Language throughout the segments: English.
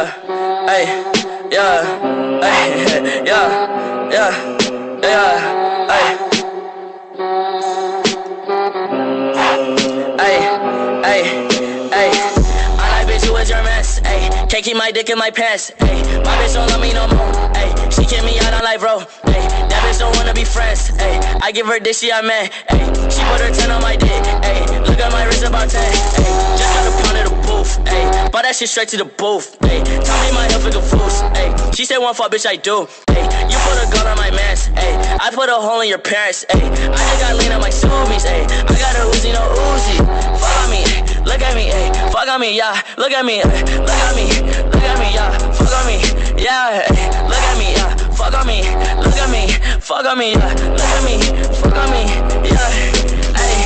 Yeah, hey, yeah, hey, yeah, yeah, yeah, hey. I like bitch, you was your mess, ayy. Can't keep my dick in my pants, ayy. My bitch don't love me no more, ayy. She kick me out on life, bro, ayy. That bitch don't wanna be friends, ayy. I give her dick, she a man, ayy. She put her 10 on my dick, ayy. Look at my wrist about 10, ayy. Just got a pound of the booth, ayy. Bought that shit straight to the booth, ayy. Tell me my health is a fool, ayy. She said one fuck, bitch, I do, ayy. You put a gun on my mans, ayy. I put a hole in your parents, ayy. I just got lean on my Subies, ayy. I got a Uzi, no Uzi. Follow me, look at me, ayy. Fuck on me, yeah. Look at me, look at me, look at me, yeah. Fuck on me, yeah. Look at me, yeah. Fuck on me, look at me, fuck on me, yeah. Look at me, fuck on me, yeah. Ayy.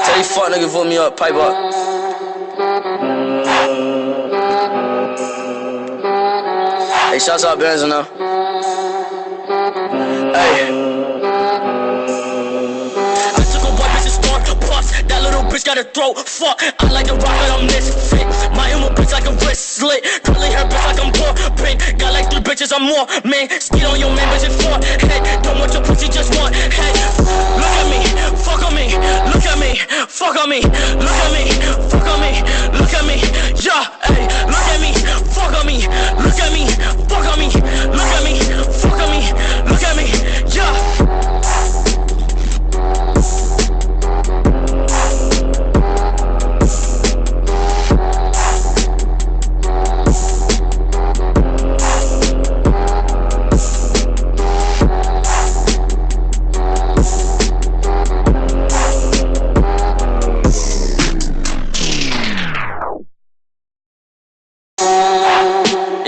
Tell you fuck nigga, vote me up, pipe up. Hey, shouts out Benz now. Hey. That little bitch got a throat, fuck. I like the rock, but I'm misfit. My emo bitch like a wrist slit. Curly hair bitch like I'm poor pink. Got like 3 bitches, I'm more man. Skeet on your man, bitch, it's 4 head. Don't want your pussy, just want head. Look at me, fuck on me. Look at me, fuck on me. Look at me, fuck on me. Look at me, yeah, hey. Look at me, fuck on me. Look at me, fuck on me. Look at me, fuck on me. Look at me, yeah.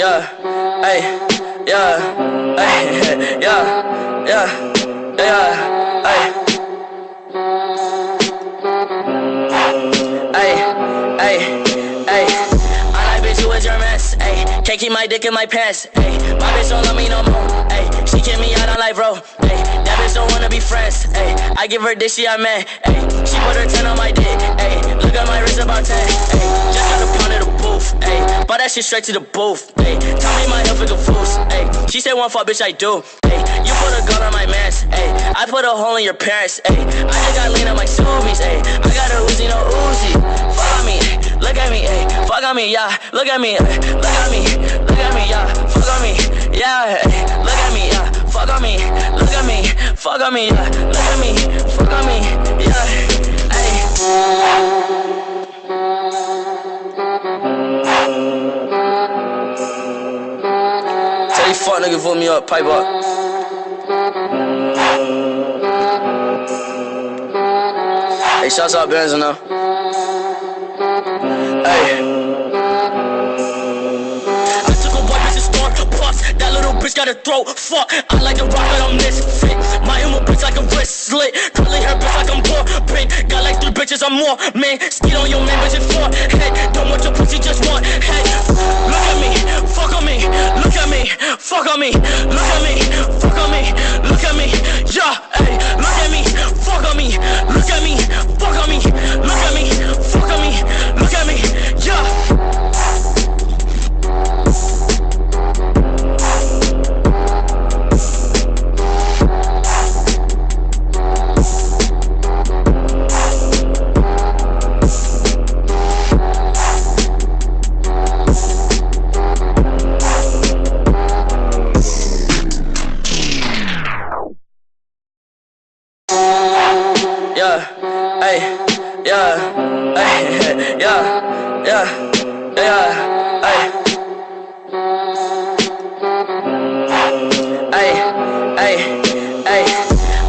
Yeah, hey, yeah, hey, yeah, yeah, yeah, hey. I like bitch, you was your mess, ayy. Can't keep my dick in my pants, ayy. My bitch don't love me no more, ayy. She kick me out on life, bro, ayy. That bitch don't wanna be friends, ayy. I give her dick, she a man, ayy. She put her 10 on my dick, ayy. Look at my wrist about 10, ayy. Just got a pound of the booth, ayy. Bought that shit straight to the booth, ayy. Tell me my health is a fool, ayy. She said one fuck, bitch, I do, ayy. You put a gun on my mans, ayy. I put a hole in your parents, ayy. I just got lean on my Subies, ayy. I got a Uzi, no Uzi. Follow me, look at me, ayy. Fuck on me, yeah. Look at me, look at me, look at me, yeah. Fuck on me, yeah. Look at me, yeah. Fuck on me, look at me, fuck on me, yeah. Look at me, fuck on me, yeah. Ayy. Tell you fuck nigga, vote me up, pipe up. Hey, shouts out Benz now. Hey. That little bitch got a throat, fuck. I like the rock, but I'm misfit. My emo bitch like a wrist slit. Curly hair bitch like I'm poor pink. Got like 3 bitches, I'm more man. Skeet on your man, bitch, it's 4 head. Don't want your pussy, just want head. Look at me, fuck on me. Look at me, fuck on me. Look at me, fuck on me. Look at me, yeah, hey. Look at me, fuck on me. Look at me, fuck on me. Look at me, fuck on me. Look at me, yeah. Yeah, hey, yeah, hey, yeah, yeah, yeah, hey.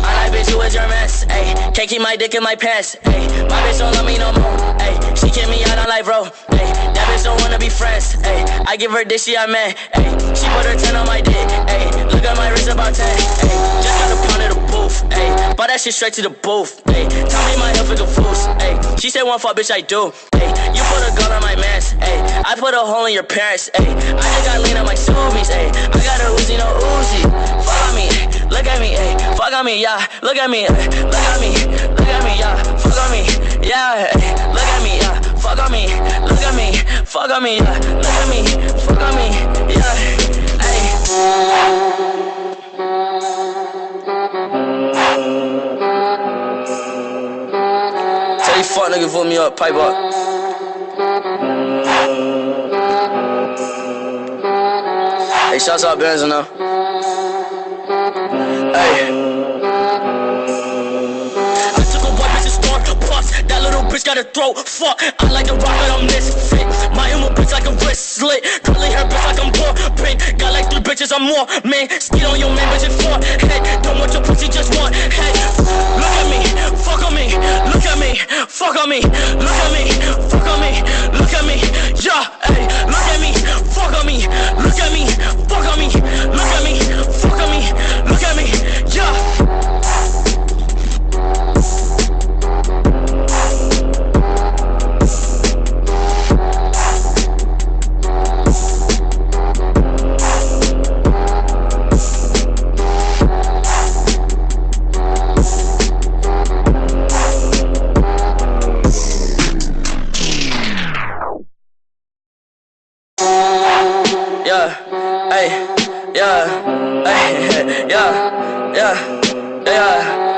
I like bitch, you was your mess, ayy. Can't keep my dick in my pants, ayy. My bitch don't love me no more, ayy. She kick me out on life, bro, ayy. That bitch don't wanna be friends, ayy. I give her dick, she a man, ayy. She put her 10 on my dick, ayy. Look at my wrist about 10, ayy. Just got a pound of the booth, ayy. Bought that shit straight to the booth, ayy. Tell me my health is a fool, ayy. She said one fuck, bitch, I do, ayy. You put a gun on my mans, ayy. I put a hole in your parents, ayy. I just got lean on my Subies, ayy. I got a Uzi, no Uzi. Follow me, look at me, ayy. Fuck on me, yeah. Look at me, look at me, look at me. at me, yeah, fuck on me, yeah, ay, look at me, yeah, fuck on me, look at me, fuck on me, yeah, look at me, fuck on me, yeah, ay. Tell you fuck nigga, vote me up, pipe up. Hey, shouts out Benz now. Hey. That little bitch got a throat, fuck. I like to rock it, I'm misfit. My emo bitch like a wrist slit. Curly hair bitch like I'm born pink. Got like 3 bitches, I'm more man. Skid on your man, bitch, it's 4. Hey, don't want your pussy, just one. Hey, look at me, fuck on me. Look at me, fuck on me. Look at me, fuck on me. Look at me, yeah, hey, look at me, fuck on me. Look at me, fuck on me. Look at me, fuck on me. Look at me, yeah. Yeah, hey, yeah, hey, yeah, yeah, yeah.